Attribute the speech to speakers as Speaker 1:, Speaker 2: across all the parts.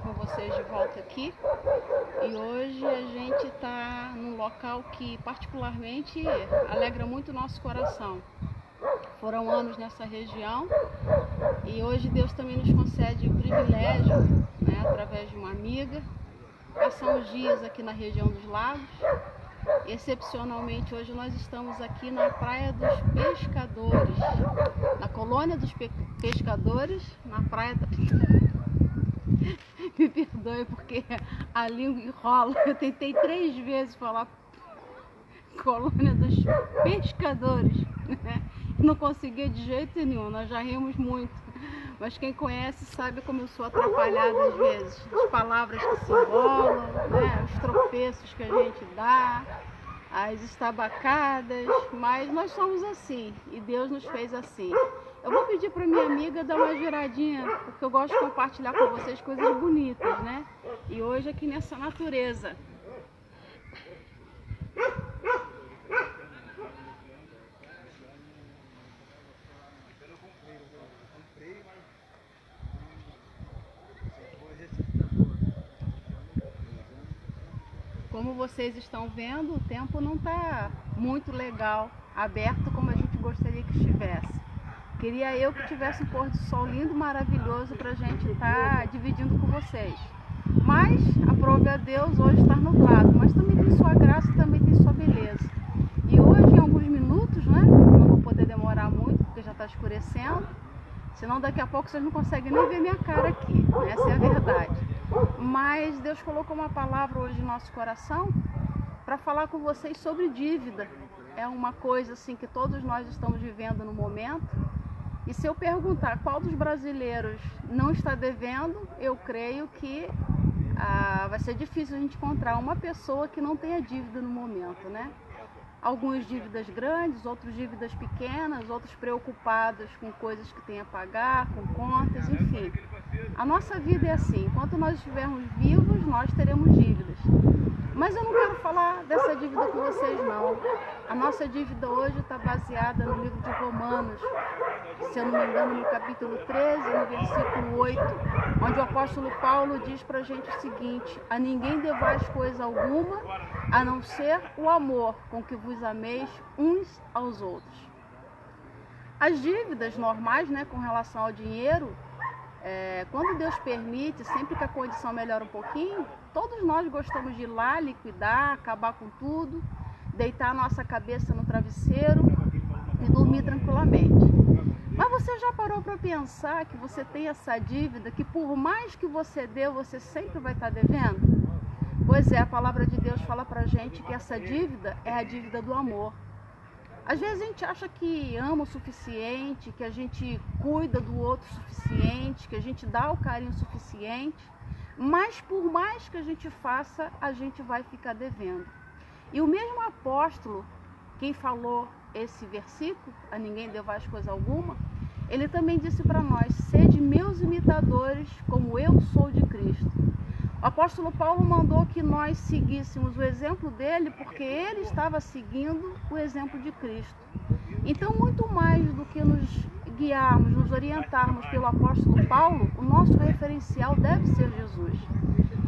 Speaker 1: com vocês de volta aqui. E hoje a gente está num local que particularmente alegra muito o nosso coração. Foram anos nessa região e hoje Deus também nos concede o privilégio, através de uma amiga, passar uns dias aqui na região dos Lagos. Excepcionalmente hoje nós estamos aqui na Praia dos Pescadores, na colônia dos pescadores, na Praia da... Me perdoe porque a língua enrola. Eu tentei 3 vezes falar colônia dos pescadores, não consegui de jeito nenhum. Nós já rimos muito, mas quem conhece sabe como eu sou atrapalhada às vezes, as palavras que se enrolam, os tropeços que a gente dá, as estabacadas, mas nós somos assim e Deus nos fez assim. Eu vou pedir para minha amiga dar uma giradinha, porque eu gosto de compartilhar com vocês coisas bonitas, E hoje aqui nessa natureza. Como vocês estão vendo, o tempo não está muito legal, aberto como a gente gostaria que estivesse. Queria eu que tivesse um pôr do sol lindo, maravilhoso para a gente estar dividindo com vocês. Mas, aprove a Deus, hoje está nublado, mas também tem sua graça e também tem sua beleza. E hoje, em alguns minutos, não vou poder demorar muito, porque já está escurecendo, senão daqui a pouco vocês não conseguem nem ver minha cara aqui, essa é a verdade. Mas Deus colocou uma palavra hoje no nosso coração para falar com vocês sobre dívida. É uma coisa assim que todos nós estamos vivendo no momento. E se eu perguntar qual dos brasileiros não está devendo, eu creio que vai ser difícil a gente encontrar uma pessoa que não tenha dívida no momento, Alguns dívidas grandes, outros dívidas pequenas, outros preocupados com coisas que tem a pagar, com contas, enfim. A nossa vida é assim, enquanto nós estivermos vivos, nós teremos dívidas. Mas eu não quero falar dessa dívida com vocês, não. A nossa dívida hoje está baseada no livro de Romanos, se eu não me engano, no capítulo 13, no versículo 8, onde o apóstolo Paulo diz para a gente o seguinte: a ninguém devais coisa alguma, a não ser o amor com que vos ameis uns aos outros. As dívidas normais, com relação ao dinheiro, quando Deus permite, sempre que a condição melhora um pouquinho, todos nós gostamos de ir lá, liquidar, acabar com tudo, deitar a nossa cabeça no travesseiro e dormir tranquilamente. Mas você já parou para pensar que você tem essa dívida, que por mais que você dê, você sempre vai estar devendo? Pois é, a palavra de Deus fala pra gente que essa dívida é a dívida do amor. Às vezes a gente acha que ama o suficiente, que a gente cuida do outro o suficiente, que a gente dá o carinho suficiente, mas por mais que a gente faça, a gente vai ficar devendo. E o mesmo apóstolo, quem falou esse versículo, a ninguém devais coisa alguma, ele também disse para nós: sede meus imitadores, como eu sou de Cristo. O apóstolo Paulo mandou que nós seguíssemos o exemplo dele, porque ele estava seguindo o exemplo de Cristo. Então, muito mais do que nos guiarmos, nos orientarmos pelo apóstolo Paulo, o nosso referencial deve ser Jesus.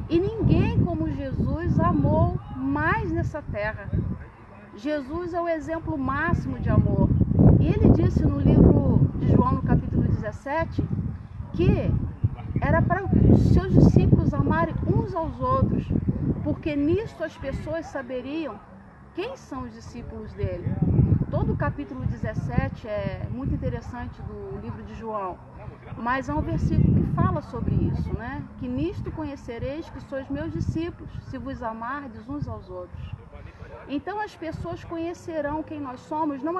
Speaker 1: E ninguém como Jesus amou mais nessa terra. Jesus é o exemplo máximo de amor. E ele disse no livro de João, no capítulo 17, que era para os seus discípulos amarem uns aos outros, porque nisto as pessoas saberiam quem são os discípulos dele. Todo o capítulo 17 é muito interessante do livro de João, mas é um versículo que fala sobre isso, Que nisto conhecereis que sois meus discípulos, se vos amardes uns aos outros. Então as pessoas conhecerão quem nós somos, não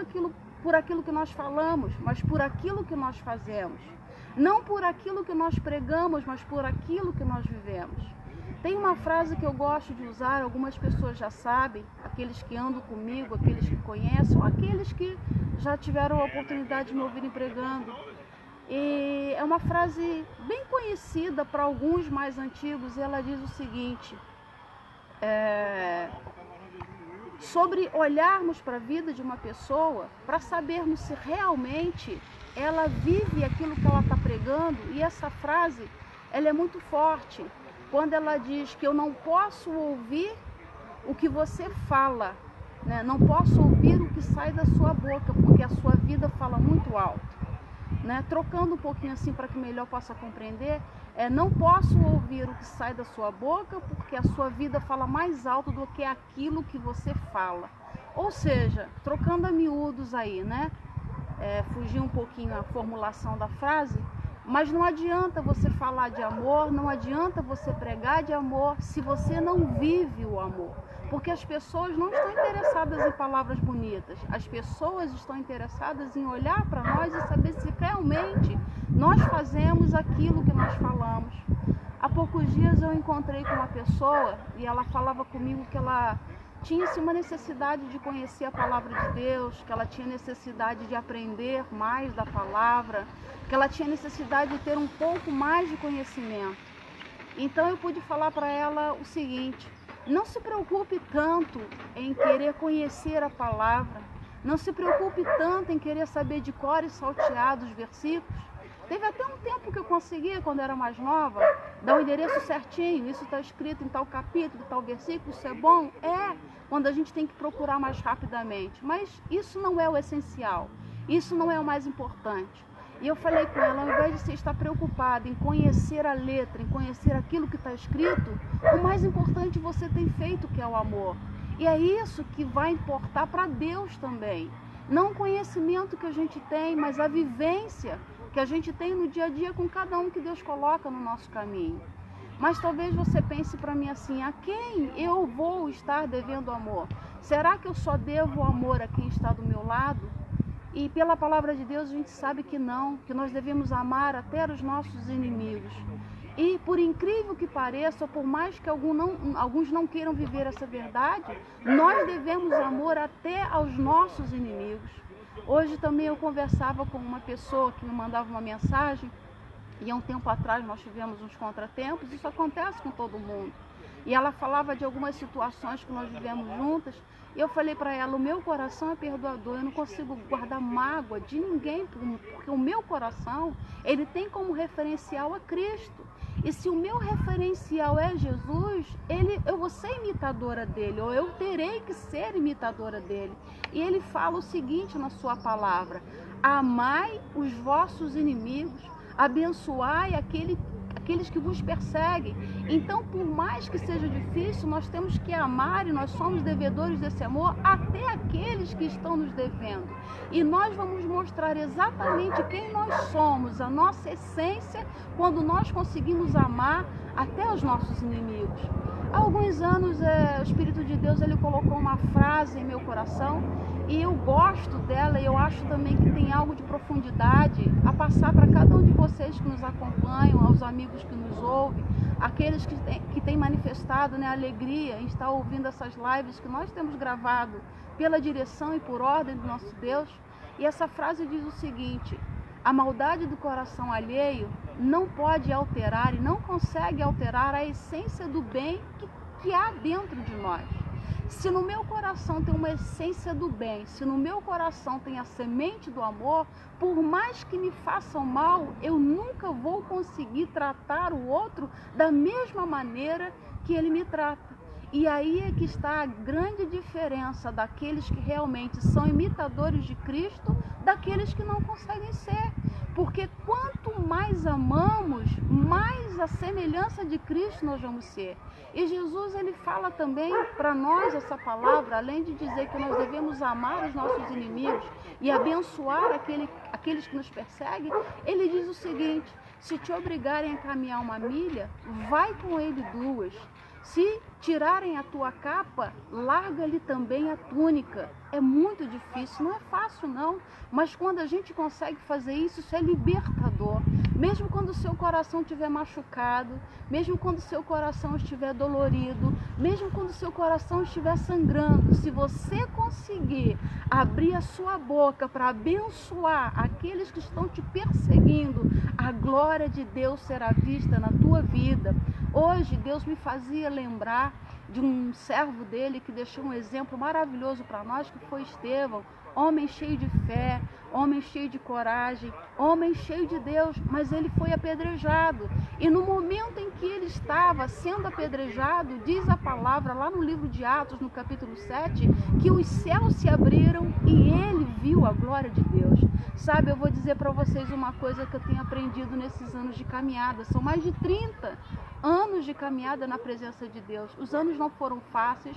Speaker 1: por aquilo que nós falamos, mas por aquilo que nós fazemos. Não por aquilo que nós pregamos, mas por aquilo que nós vivemos. Tem uma frase que eu gosto de usar, algumas pessoas já sabem, aqueles que andam comigo, aqueles que conhecem, aqueles que já tiveram a oportunidade de me ouvirem pregando. E é uma frase bem conhecida para alguns mais antigos, e ela diz o seguinte: sobre olharmos para a vida de uma pessoa, para sabermos se realmente ela vive aquilo que ela está pregando. E essa frase, ela é muito forte. quando ela diz que eu não posso ouvir o que você fala, né? Não posso ouvir o que sai da sua boca, porque a sua vida fala muito alto, né? Trocando um pouquinho assim para que melhor possa compreender, não posso ouvir o que sai da sua boca, porque a sua vida fala mais alto do que aquilo que você fala. Ou seja, trocando a miúdos aí, né? Fugir um pouquinho a formulação da frase, mas não adianta você falar de amor, não adianta você pregar de amor se você não vive o amor. Porque as pessoas não estão interessadas em palavras bonitas, as pessoas estão interessadas em olhar para nós e saber se realmente nós fazemos aquilo que nós falamos. Há poucos dias eu encontrei com uma pessoa e ela falava comigo que ela tinha-se uma necessidade de conhecer a palavra de Deus, que ela tinha necessidade de aprender mais da palavra, que ela tinha necessidade de ter um pouco mais de conhecimento. Então eu pude falar para ela o seguinte: não se preocupe tanto em querer conhecer a palavra, não se preocupe tanto em querer saber de cor e salteado os versículos. Teve até um tempo que eu conseguia, quando eu era mais nova, dar o endereço certinho, isso está escrito em tal capítulo, tal versículo, isso é bom? Quando a gente tem que procurar mais rapidamente. Mas isso não é o essencial, isso não é o mais importante. E eu falei com ela, ao invés de você estar preocupada em conhecer a letra, em conhecer aquilo que está escrito, o mais importante você tem feito, que é o amor. E é isso que vai importar para Deus também. Não o conhecimento que a gente tem, mas a vivência que a gente tem no dia a dia com cada um que Deus coloca no nosso caminho. Mas talvez você pense para mim assim: a quem eu vou estar devendo amor? Será que eu só devo amor a quem está do meu lado? E pela palavra de Deus a gente sabe que não, que nós devemos amar até os nossos inimigos. E por incrível que pareça, por mais que alguns não queiram viver essa verdade, nós devemos amor até aos nossos inimigos. Hoje também eu conversava com uma pessoa que me mandava uma mensagem, e há um tempo atrás nós tivemos uns contratempos, isso acontece com todo mundo. E ela falava de algumas situações que nós vivemos juntas, e eu falei para ela: o meu coração é perdoador, eu não consigo guardar mágoa de ninguém, porque o meu coração, ele tem como referencial a Cristo. E se o meu referencial é Jesus, eu vou ser imitadora dele, ou eu terei que ser imitadora dele. E ele fala o seguinte na sua palavra: amai os vossos inimigos, abençoai aqueles que vos perseguem. Então, por mais que seja difícil, nós temos que amar, e nós somos devedores desse amor até aqueles que estão nos devendo. E nós vamos mostrar exatamente quem nós somos, a nossa essência, quando nós conseguimos amar até os nossos inimigos. Há alguns anos, o Espírito de Deus ele colocou uma frase em meu coração, e eu gosto dela, e eu acho também que tem algo de profundidade a passar para cada um de vocês que nos acompanham, aos amigos que nos ouvem, aqueles que têm manifestado, né, alegria em estar ouvindo essas lives que nós temos gravado pela direção e por ordem do nosso Deus. E essa frase diz o seguinte: a maldade do coração alheio não pode alterar e não consegue alterar a essência do bem que há dentro de nós. Se no meu coração tem uma essência do bem, se no meu coração tem a semente do amor, por mais que me façam mal, eu nunca vou conseguir tratar o outro da mesma maneira que ele me trata. E aí é que está a grande diferença daqueles que realmente são imitadores de Cristo, daqueles que não conseguem ser. Porque quanto mais amamos, mais a semelhança de Cristo nós vamos ser. E Jesus ele fala também para nós essa palavra, além de dizer que nós devemos amar os nossos inimigos e abençoar aqueles que nos perseguem, ele diz o seguinte: se te obrigarem a caminhar 1 milha, vai com ele 2. Se tirarem a tua capa, larga-lhe também a túnica. É muito difícil, não é fácil não, mas quando a gente consegue fazer isso, isso é libertador. Mesmo quando o seu coração estiver machucado, mesmo quando o seu coração estiver dolorido, mesmo quando o seu coração estiver sangrando, se você conseguir abrir a sua boca para abençoar aqueles que estão te perseguindo, a glória de Deus será vista na tua vida. Hoje Deus me fazia lembrar de um servo dele que deixou um exemplo maravilhoso para nós, que foi Estevão, homem cheio de fé, homem cheio de coragem, homem cheio de Deus, mas ele foi apedrejado. E no momento em que ele estava sendo apedrejado, diz a palavra lá no livro de Atos, no capítulo 7, que os céus se abriram e ele viu a glória de Deus. Sabe, eu vou dizer para vocês uma coisa que eu tenho aprendido nesses anos de caminhada. São mais de 30 anos de caminhada na presença de Deus. Os anos não foram fáceis.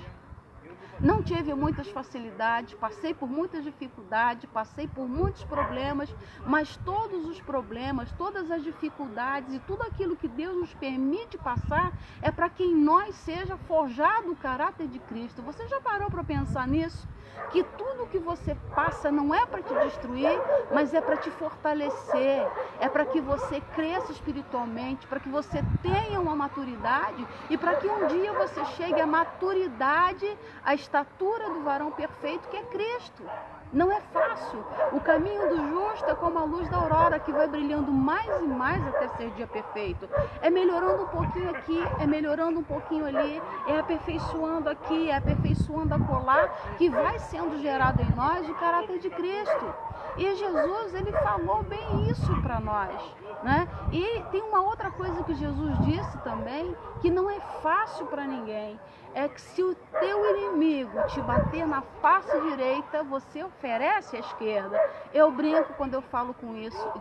Speaker 1: Não tive muitas facilidades, passei por muitas dificuldades, passei por muitos problemas, mas todos os problemas, todas as dificuldades e tudo aquilo que Deus nos permite passar é para que em nós seja forjado o caráter de Cristo. Você já parou para pensar nisso? Que tudo que você passa não é para te destruir, mas é para te fortalecer, é para que você cresça espiritualmente, para que você tenha uma maturidade e para que um dia você chegue à maturidade, à estatura do varão perfeito que é Cristo. Não é fácil. O caminho do justo é como a luz da aurora que vai brilhando mais e mais até ser dia perfeito. É melhorando um pouquinho aqui, é melhorando um pouquinho ali, é aperfeiçoando aqui, é aperfeiçoando acolá, que vai sendo gerado em nós o caráter de Cristo. E Jesus, ele falou bem isso para nós, né? E tem uma outra coisa que Jesus disse também, que não é fácil para ninguém. É que se o teu inimigo te bater na face direita, você oferece a esquerda. Eu brinco quando eu falo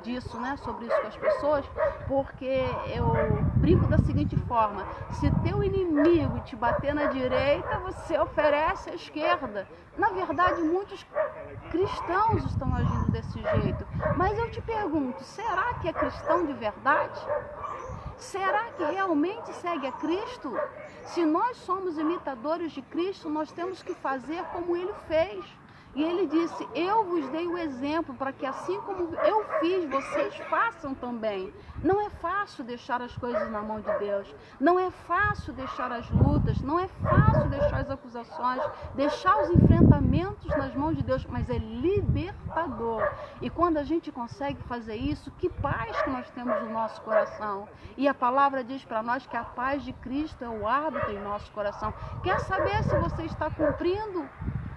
Speaker 1: disso, né, sobre isso com as pessoas, porque eu brinco da seguinte forma: se teu inimigo te bater na direita, você oferece a esquerda. Na verdade, muitos cristãos estão agindo desse jeito. Mas eu te pergunto, será que é cristão de verdade? Será que realmente segue a Cristo? Se nós somos imitadores de Cristo, nós temos que fazer como Ele fez. E Ele disse: eu vos dei o exemplo para que assim como eu fiz, vocês façam também. Não é fácil deixar as coisas na mão de Deus. Não é fácil deixar as lutas. Não é fácil deixar as acusações. Deixar os enfrentamentos nas mãos de Deus. Mas é libertador. E quando a gente consegue fazer isso, que paz que nós temos no nosso coração. E a palavra diz para nós que a paz de Cristo é o árbitro em nosso coração. Quer saber se você está cumprindo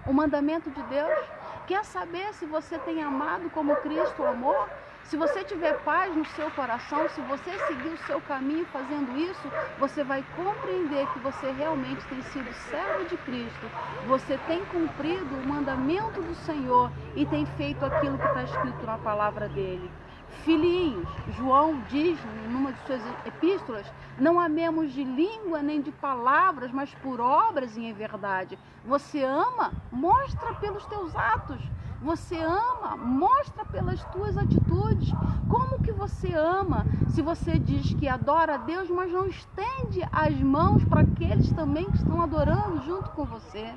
Speaker 1: o mandamento de Deus? Quer saber se você tem amado como Cristo amou? Se você tiver paz no seu coração, se você seguir o seu caminho fazendo isso, você vai compreender que você realmente tem sido servo de Cristo. Você tem cumprido o mandamento do Senhor e tem feito aquilo que está escrito na palavra dele. Filhinhos, João diz numa de suas epístolas: não amemos de língua nem de palavras, mas por obras e em verdade. Você ama? Mostra pelos teus atos. Você ama? Mostra pelas tuas atitudes. Como que você ama se você diz que adora a Deus, mas não estende as mãos para aqueles também que estão adorando junto com você?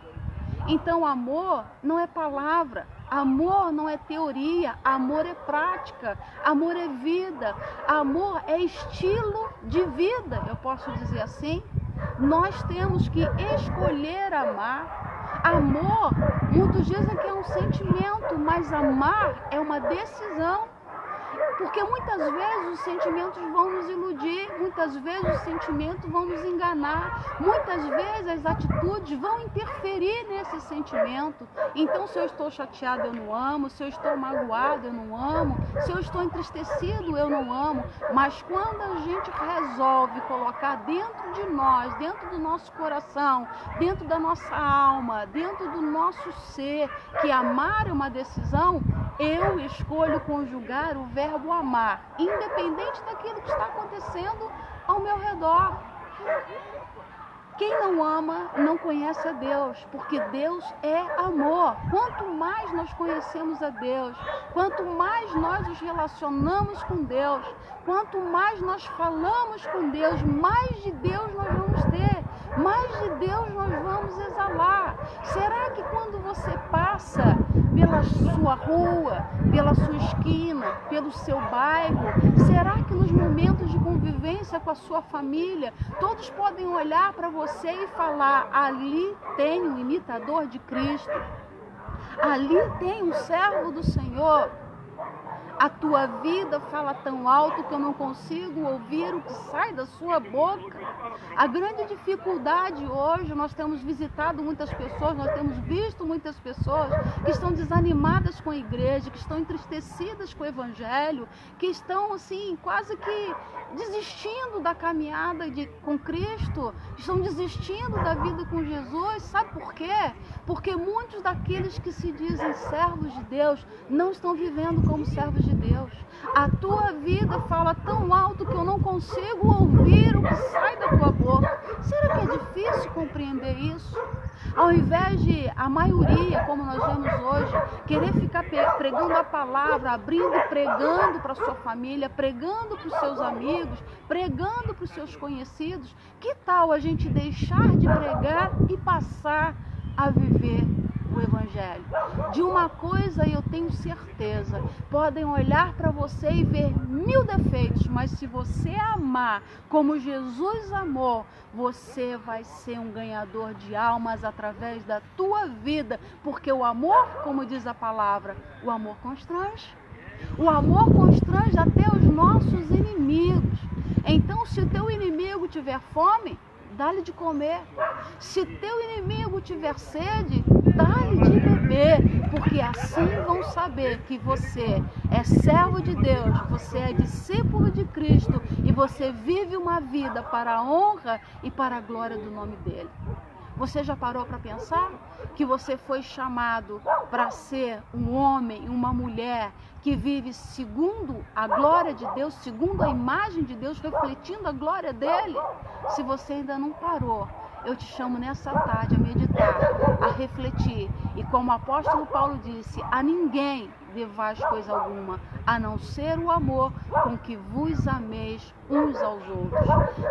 Speaker 1: Então, amor não é palavra, amor não é teoria, amor é prática, amor é vida, amor é estilo de vida, eu posso dizer assim. Nós temos que escolher amar. Amor, muitos dizem que é um sentimento, mas amar é uma decisão. Porque muitas vezes os sentimentos vão nos iludir, muitas vezes os sentimentos vão nos enganar, muitas vezes as atitudes vão interferir nesse sentimento. Então, se eu estou chateado, eu não amo, se eu estou magoado, eu não amo, se eu estou entristecido, eu não amo. Mas quando a gente resolve colocar dentro de nós, dentro do nosso coração, dentro da nossa alma, dentro do nosso ser, que amar é uma decisão, eu escolho conjugar o verbo amar, independente daquilo que está acontecendo ao meu redor. Quem não ama não conhece a Deus, porque Deus é amor. Quanto mais nós conhecemos a Deus, quanto mais nós nos relacionamos com Deus, quanto mais nós falamos com Deus, mais de Deus nós vamos ter, mais de Deus nós vamos exalar. Será que quando você passa pela sua rua, pela sua esquina, pelo seu bairro, será que nos momentos de convivência com a sua família, todos podem olhar para você e falar: ali tem um imitador de Cristo, ali tem um servo do Senhor, A tua vida fala tão alto que eu não consigo ouvir o que sai da sua boca. A grande dificuldade hoje, nós temos visitado muitas pessoas, nós temos visto muitas pessoas que estão desanimadas com a igreja, que estão entristecidas com o evangelho, que estão assim quase que desistindo da caminhada com Cristo, estão desistindo da vida com Jesus. Sabe por quê? Porque muitos daqueles que se dizem servos de Deus não estão vivendo como servos de Deus. A tua vida fala tão alto que eu não consigo ouvir o que sai da tua boca. Será que é difícil compreender isso? Ao invés de a maioria, como nós vemos hoje, querer ficar pregando a palavra, abrindo e pregando para a sua família, pregando para os seus amigos, pregando para os seus conhecidos, que tal a gente deixar de pregar e passar a viver o evangelho? De uma coisa eu tenho certeza, podem olhar para você e ver 1000 defeitos, mas se você amar como Jesus amou, você vai ser um ganhador de almas através da tua vida, porque o amor, como diz a palavra, o amor constrange. O amor constrange até os nossos inimigos. Então, se o teu inimigo tiver fome, dá-lhe de comer. Se teu inimigo tiver sede, dá-lhe de beber, porque assim vão saber que você é servo de Deus, você é discípulo de Cristo e você vive uma vida para a honra e para a glória do nome dele. Você já parou para pensar que você foi chamado para ser um homem, uma mulher que vive segundo a glória de Deus, segundo a imagem de Deus, refletindo a glória dele? Se você ainda não parou, eu te chamo nessa tarde a meditar, a refletir. E como o apóstolo Paulo disse, a ninguém devais coisa alguma, a não ser o amor com que vos ameis uns aos outros.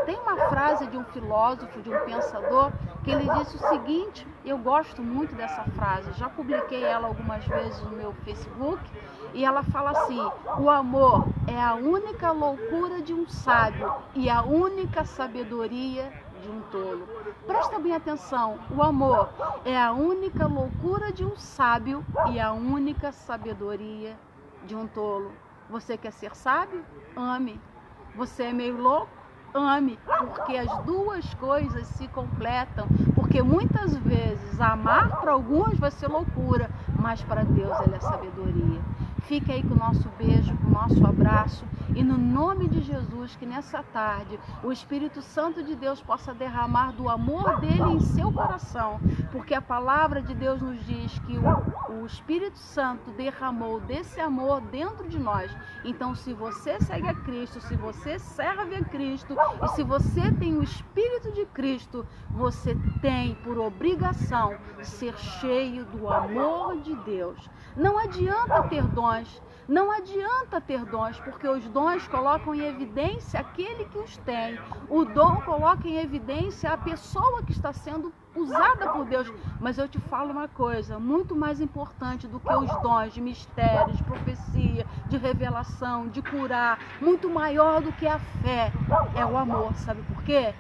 Speaker 1: Tem uma frase de um filósofo, de um pensador, que ele disse o seguinte, eu gosto muito dessa frase, já publiquei ela algumas vezes no meu Facebook, e ela fala assim: o amor é a única loucura de um sábio e a única sabedoria de um tolo. Presta bem atenção, o amor é a única loucura de um sábio e a única sabedoria de um tolo. Você quer ser sábio? Ame. Você é meio louco? Ame, porque as duas coisas se completam, porque muitas vezes amar para alguns vai ser loucura, mas para Deus ele é sabedoria. Fique aí com o nosso beijo, com o nosso abraço, e no nome de Jesus, que nessa tarde o Espírito Santo de Deus possa derramar do amor dele em seu coração, porque a palavra de Deus nos diz que o Espírito Santo derramou desse amor dentro de nós. Então, se você segue a Cristo, se você serve a Cristo e se você tem o Espírito de Cristo, você tem por obrigação ser cheio do amor de Deus. Não adianta ter dons, não adianta ter dons, porque os dons colocam em evidência aquele que os tem. O dom coloca em evidência a pessoa que está sendo usada por Deus. Mas eu te falo uma coisa, muito mais importante do que os dons de mistério, de profecia, de revelação, de curar, muito maior do que a fé, é o amor. Sabe por quê?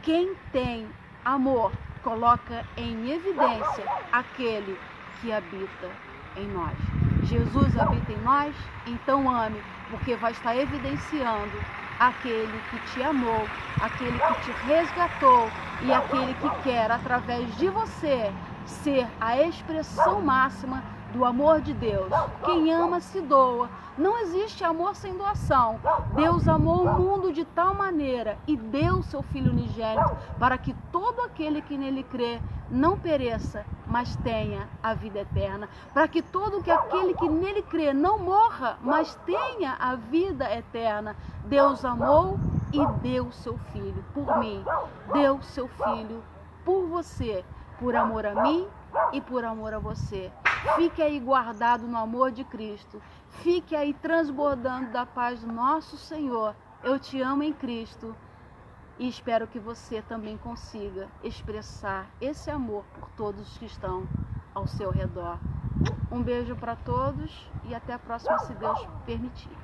Speaker 1: Quem tem amor coloca em evidência aquele que habita em nós. Jesus habita em nós, então ame, porque vai estar evidenciando aquele que te amou, aquele que te resgatou e aquele que quer, através de você, ser a expressão máxima do amor de Deus. Quem ama se doa. Não existe amor sem doação. Deus amou o mundo de tal maneira e deu seu Filho unigênito para que todo aquele que nele crê não pereça, mas tenha a vida eterna. Para que todo aquele que nele crê não morra, mas tenha a vida eterna. Deus amou e deu seu Filho por mim. Deu seu Filho por você, por amor a mim e por amor a você. Fique aí guardado no amor de Cristo. Fique aí transbordando da paz do nosso Senhor. Eu te amo em Cristo e espero que você também consiga expressar esse amor por todos que estão ao seu redor. Um beijo para todos e até a próxima, se Deus permitir.